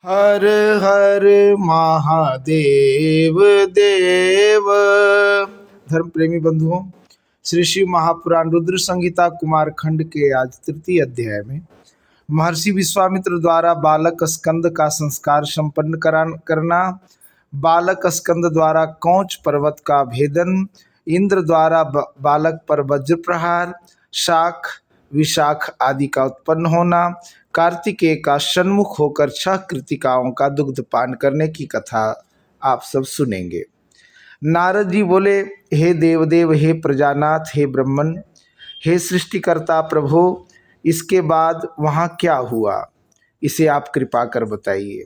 हर हर महादेव देव। धर्म प्रेमी बंधुओं, श्री शिव महापुराण रुद्र संहिता कुमार खंड के आज तृतीय अध्याय में महर्षि विश्वामित्र द्वारा बालक स्कंद का संस्कार संपन्न करना, बालक स्कंद द्वारा कौच पर्वत का भेदन, इंद्र द्वारा बालक पर वज्र प्रहार, शाख विशाख आदि का उत्पन्न होना, कार्तिकेय का सन्मुख होकर 6 कृतिकाओं का दुग्धपान करने की कथा आप सब सुनेंगे। नारद जी बोले, हे देवदेव, हे प्रजानाथ, हे ब्रह्मन, हे सृष्टिकर्ता प्रभु, इसके बाद वहाँ क्या हुआ, इसे आप कृपा कर बताइए।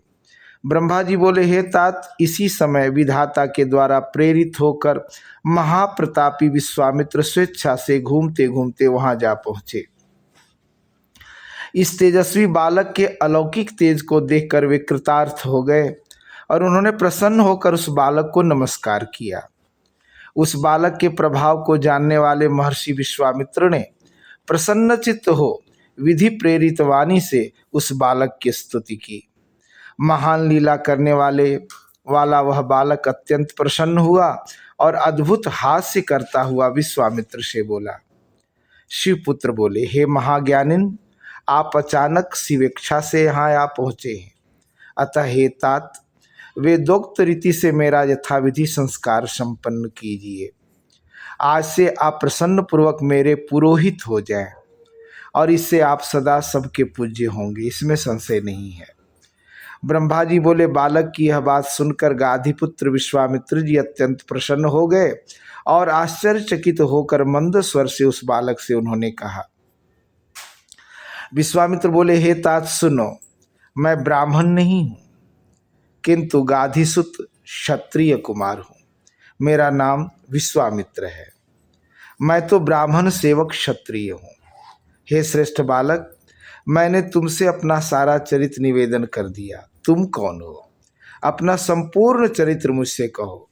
ब्रह्मा जी बोले, हे तात, इसी समय विधाता के द्वारा प्रेरित होकर महाप्रतापी विश्वामित्र स्वेच्छा से घूमते घूमते वहाँ जा पहुँचे। इस तेजस्वी बालक के अलौकिक तेज को देखकर वे कृतार्थ हो गए और उन्होंने प्रसन्न होकर उस बालक को नमस्कार किया। उस बालक के प्रभाव को जानने वाले महर्षि विश्वामित्र ने प्रसन्नचित्त हो विधि प्रेरित वाणी से उस बालक की स्तुति की। महान लीला करने वाला वह बालक अत्यंत प्रसन्न हुआ और अद्भुत हास्य करता हुआ विश्वामित्र से बोला। शिवपुत्र बोले, हे महाज्ञानिन, आप अचानक शिवेच्छा से यहाँ आ पहुँचे हैं, अतः हे तात, वेदोक्त रीति से मेरा यथाविधि संस्कार संपन्न कीजिए। आज से आप प्रसन्न पूर्वक मेरे पुरोहित हो जाएं और इससे आप सदा सबके पूज्य होंगे, इसमें संशय नहीं है। ब्रह्मा जी बोले, बालक की यह बात सुनकर गाधिपुत्र विश्वामित्र जी अत्यंत प्रसन्न हो गए और आश्चर्यचकित होकर मंद स्वर से उस बालक से उन्होंने कहा। विश्वामित्र बोले, हे तात सुनो, मैं ब्राह्मण नहीं हूँ किंतु गाधिसुत क्षत्रिय कुमार हूँ। मेरा नाम विश्वामित्र है। मैं तो ब्राह्मण सेवक क्षत्रिय हूँ। हे श्रेष्ठ बालक, मैंने तुमसे अपना सारा चरित्र निवेदन कर दिया। तुम कौन हो? अपना संपूर्ण चरित्र मुझसे कहो।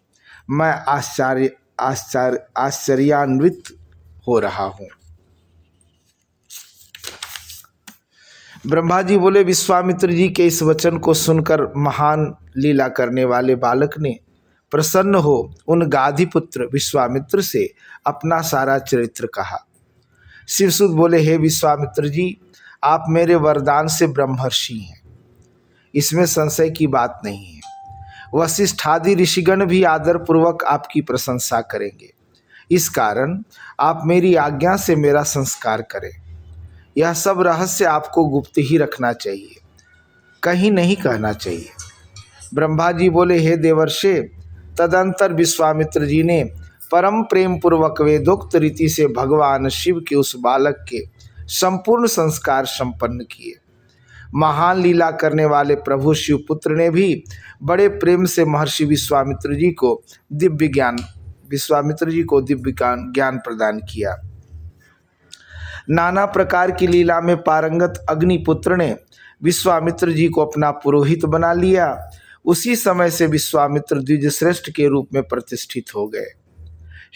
मैं आश्चर्यान्वित हो रहा हूँ। ब्रह्मा जी बोले, विश्वामित्र जी के इस वचन को सुनकर महान लीला करने वाले बालक ने प्रसन्न हो उन गाधिपुत्र विश्वामित्र से अपना सारा चरित्र कहा। शिवसुत बोले, हे विश्वामित्र जी, आप मेरे वरदान से ब्रह्मर्षि हैं, इसमें संशय की बात नहीं है। वशिष्ठ आदि ऋषिगण भी आदरपूर्वक आपकी प्रशंसा करेंगे। इस कारण आप मेरी आज्ञा से मेरा संस्कार करें। यह सब रहस्य आपको गुप्त ही रखना चाहिए, कहीं नहीं कहना चाहिए। ब्रह्मा जी बोले, हे देवर्षे, तदंतर विश्वामित्र जी ने परम प्रेम पूर्वक वेदोक्त रीति से भगवान शिव के उस बालक के संपूर्ण संस्कार संपन्न किए। महान लीला करने वाले प्रभु शिवपुत्र ने भी बड़े प्रेम से महर्षि विश्वामित्र जी को दिव्य ज्ञान प्रदान किया। नाना प्रकार की लीला में पारंगत अग्निपुत्र ने विश्वामित्र जी को अपना पुरोहित बना लिया। उसी समय से विश्वामित्र द्विजश्रेष्ठ के रूप में प्रतिष्ठित हो गए।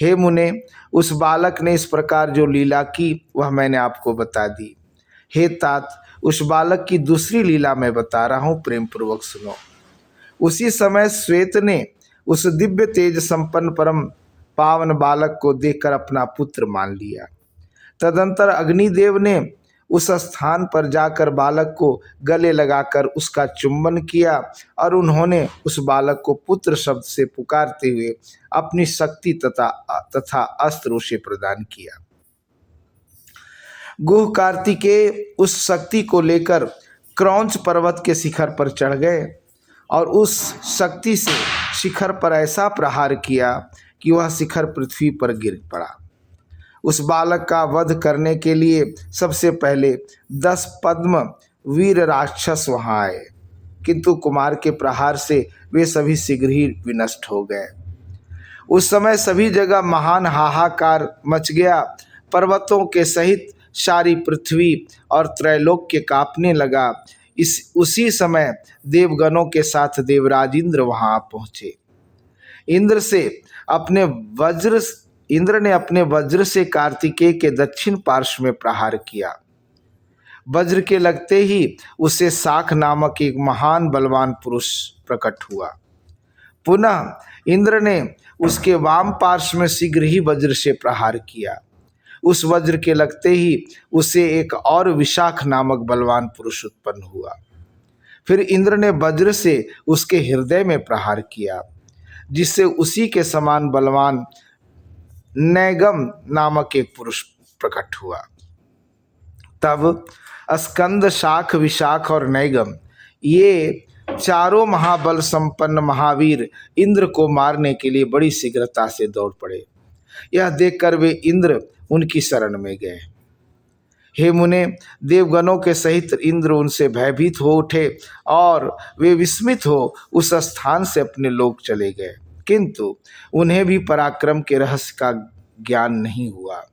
हे मुने, उस बालक ने इस प्रकार जो लीला की वह मैंने आपको बता दी। हे तात, उस बालक की दूसरी लीला मैं बता रहा हूँ, प्रेम पूर्वक सुनो। उसी समय श्वेत ने उस दिव्य तेज संपन्न परम पावन बालक को देखकर अपना पुत्र मान लिया। तदंतर अग्निदेव ने उस स्थान पर जाकर बालक को गले लगाकर उसका चुंबन किया और उन्होंने उस बालक को पुत्र शब्द से पुकारते हुए अपनी शक्ति तथा अस्त्र उसे प्रदान किया। गुह कार्तिकेय उस शक्ति को लेकर क्रौंच पर्वत के शिखर पर चढ़ गए और उस शक्ति से शिखर पर ऐसा प्रहार किया कि वह शिखर पृथ्वी पर गिर पड़ा। उस बालक का वध करने के लिए सबसे पहले 10 पद्म वीर राक्षस वहां आए, किंतु कुमार के प्रहार से वे सभी शीघ्र ही विनष्ट हो गए। उस समय सभी जगह महान हाहाकार मच गया। पर्वतों के सहित सारी पृथ्वी और त्रैलोक्य कांपने लगा। उसी समय देवगणों के साथ देवराज इंद्र वहां पहुंचे। इंद्र ने अपने वज्र से कार्तिकेय के दक्षिण पार्श्व में प्रहार किया। वज्र के लगते ही उसे शाख नामक एक महान बलवान पुरुष प्रकट हुआ। पुनः इंद्र ने उसके वाम पार्श्व में शीघ्र ही वज्र से प्रहार किया। उस वज्र के लगते ही उसे एक और विशाख नामक बलवान पुरुष उत्पन्न हुआ। फिर इंद्र ने वज्र से उसके हृदय में प्रहार किया, जिससे उसी के समान बलवान नैगम नामक एक पुरुष प्रकट हुआ। तब स्कंद, शाख, विशाख और नैगम ये चारों महाबल संपन्न महावीर इंद्र को मारने के लिए बड़ी शीघ्रता से दौड़ पड़े। यह देखकर वे इंद्र उनकी शरण में गए। हे मुने, देवगणों के सहित इंद्र उनसे भयभीत हो उठे और वे विस्मित हो उस स्थान से अपने लोक चले गए, किंतु उन्हें भी पराक्रम के रहस्य का ज्ञान नहीं हुआ।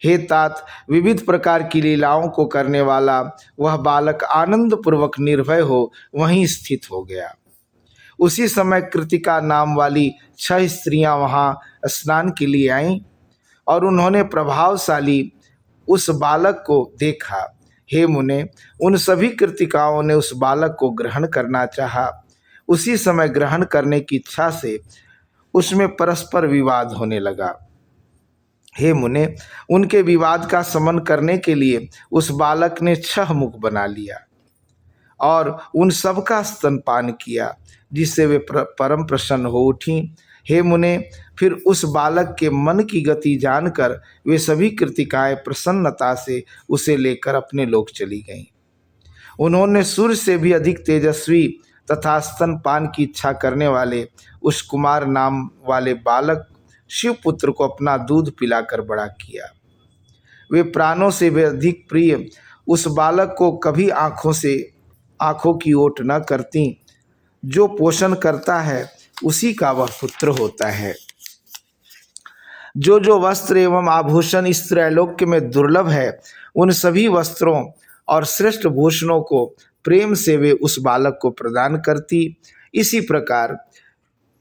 हे तात, विविध प्रकार की लीलाओं को करने वाला वह बालक आनंद पूर्वक निर्भय हो वहीं स्थित हो गया। उसी समय कृतिका नाम वाली 6 स्त्रियां वहां स्नान के लिए आईं और उन्होंने प्रभावशाली उस बालक को देखा। हे मुने, उन सभी कृतिकाओं ने उस बालक को ग्रहण करना चाहा। उसी समय ग्रहण करने की इच्छा से उसमें परस्पर विवाद होने लगा। हे मुने, उनके विवाद का शमन करने के लिए उस बालक ने 6 मुख बना लिया और उन सब का स्तनपान किया, जिससे वे परम प्रसन्न हो उठी। हे मुने, फिर उस बालक के मन की गति जानकर वे सभी कृतिकाएं प्रसन्नता से उसे लेकर अपने लोक चली गईं। उन्होंने सूर्य से भी अधिक तेजस्वी तथा स्तनपान की इच्छा करने वाले उस कुमार नाम वाले बालक शिवपुत्र को अपना दूध पिलाकर बड़ा किया। वे प्राणों से भी अधिक प्रिय उस बालक को कभी आंखों की ओट न करती। जो पोषण करता है उसी का वह पुत्र होता है। जो वस्त्र एवं आभूषण इस त्रैलोक्य में दुर्लभ है, उन सभी वस्त्रों और श्रेष्ठ भूषणों को प्रेम से वे उस बालक को प्रदान करती। इसी प्रकार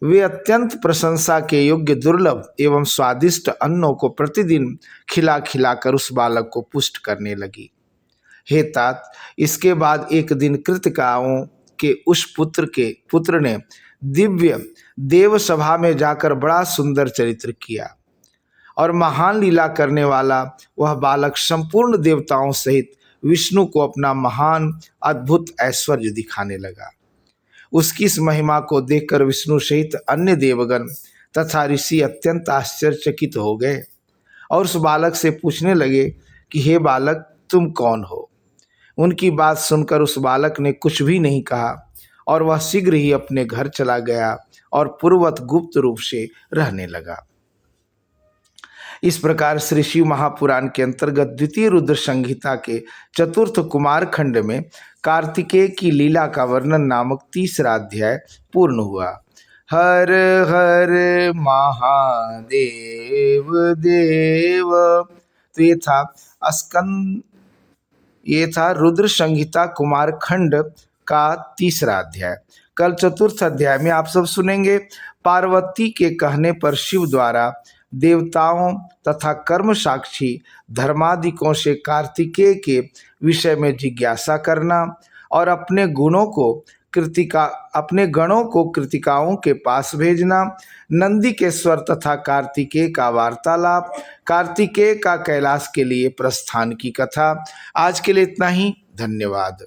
वे अत्यंत प्रशंसा के योग्य दुर्लभ एवं स्वादिष्ट अन्नों को प्रतिदिन खिला खिलाकर उस बालक को पुष्ट करने लगी। हे तात, इसके बाद एक दिन कृतिकाओं के उस पुत्र ने दिव्य देव सभा में जाकर बड़ा सुंदर चरित्र किया और महान लीला करने वाला वह बालक संपूर्ण देवताओं सहित विष्णु को अपना महान अद्भुत ऐश्वर्य दिखाने लगा। उसकी इस महिमा को देखकर विष्णु सहित अन्य देवगण तथा ऋषि अत्यंत आश्चर्यचकित हो गए और उस बालक से पूछने लगे कि हे बालक, तुम कौन हो? उनकी बात सुनकर उस बालक ने कुछ भी नहीं कहा और वह शीघ्र ही अपने घर चला गया और पूर्ववत गुप्त रूप से रहने लगा। इस प्रकार श्री शिव महापुराण के अंतर्गत द्वितीय रुद्र संहिता के 4th कुमार खंड में कार्तिकेय की लीला का वर्णन नामक 3रा अध्याय पूर्ण हुआ। हर हर महादेव देव। तो ये था रुद्र संहिता कुमार खंड का 3रा अध्याय। कल 4th अध्याय में आप सब सुनेंगे पार्वती के कहने पर शिव द्वारा देवताओं तथा कर्म साक्षी धर्मादिकों से कार्तिकेय के विषय में जिज्ञासा करना और अपने गणों को कृतिकाओं के पास भेजना, नंदिकेश्वर तथा कार्तिकेय का वार्तालाप, कार्तिकेय का कैलाश के लिए प्रस्थान की कथा। आज के लिए इतना ही। धन्यवाद।